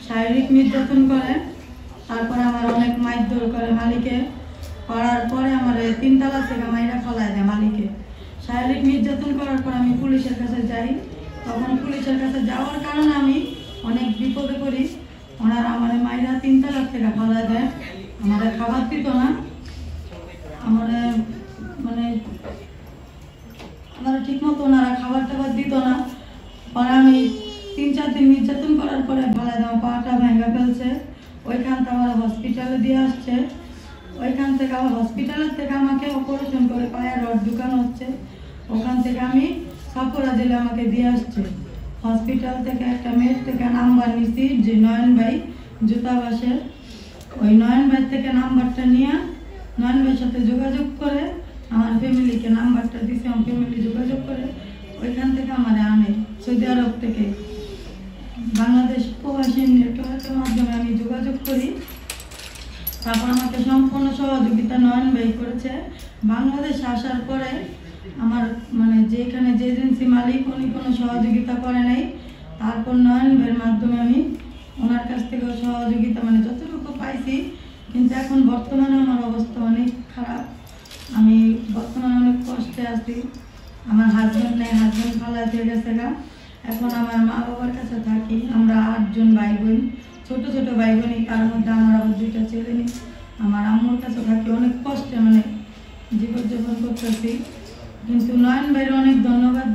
শারীরিক নির্যাতন করে। তারপরে আমার অনেক মারধর করে মালিকে, করার পরে আমার 3 তালা থেকে মাইরা ফলায় দেয় মালিকে। শারীরিক নির্যাতন করার পর আমি পুলিশের কাছে যাই। তখন পুলিশের কাছে যাওয়ার কারণে আমি অনেক বিপদে পড়ি। ওনারা আমার মাইরা 3 তালা থেকে ফলায় দেয়, আমার খাবার দিত না, আমার মানে আমার ঠিক মতো ওনারা খাবার টাবার দিত না। পরে আমি 3-4 দিন নির্যাতন করার পরে ফলায় দেওয়া পাটা ভেঙে ফেলছে। ওইখান থেকে আমার হসপিটালে দিয়ে আসছে। ওইখান থেকে আবার হসপিটালের থেকে আমাকে অপারেশন করে পায়ে রড ঢুকানো হচ্ছে। ওখান থেকে আমি সাপুরা জেলে আমাকে দিয়ে আসছে। হসপিটাল থেকে একটা মেয়ের থেকে নাম্বার নিছি, যে নয়ন ভাই জুতাবাসের, ওই নয়ন ভাই থেকে নাম্বারটা নিয়ে নয়ন ভাইয়ের সাথে যোগাযোগ করে আমার ফ্যামিলিকে নাম্বারটা দিছে। আমার ফ্যামিলি যোগাযোগ করে ওইখান থেকে আমার আনে সৌদি আরব থেকে। বাংলাদেশ প্রবাসী নেটওয়ার্কের মাধ্যমে আমি যোগাযোগ করি। তারপর আমাকে সম্পূর্ণ সহযোগিতা নয়ন ভাই করেছে। বাংলাদেশে আসার পরে আমার মানে যেখানে যে এজেন্সি মালিক উনি কোনো সহযোগিতা করে নাই। তারপর নয়ন ভাইয়ের মাধ্যমে আমি ওনার কাছ থেকেও সহযোগিতা মানে যতটুকু পাইছি। কিন্তু এখন বর্তমানে আমার অবস্থা অনেক খারাপ, আমি বর্তমানে অনেক কষ্টে আছি। আমার হাজব্যান্ড নেই, হাজব্যান্ড ফালায় দিয়ে গেছে গা। এখন আমার মা বাবার কাছে থাকি। আমরা 8 জন ভাই বোন, ছোট ছোট ভাই বোনই, তার মধ্যে আমার আবার 2টা ছেলে নেই। আমার আম্মুর কাছে থাকি, অনেক কষ্টে মানে জীবনযাপন করতেছি। কিন্তু নয়ন ভাইয়ের অনেক ধন্যবাদ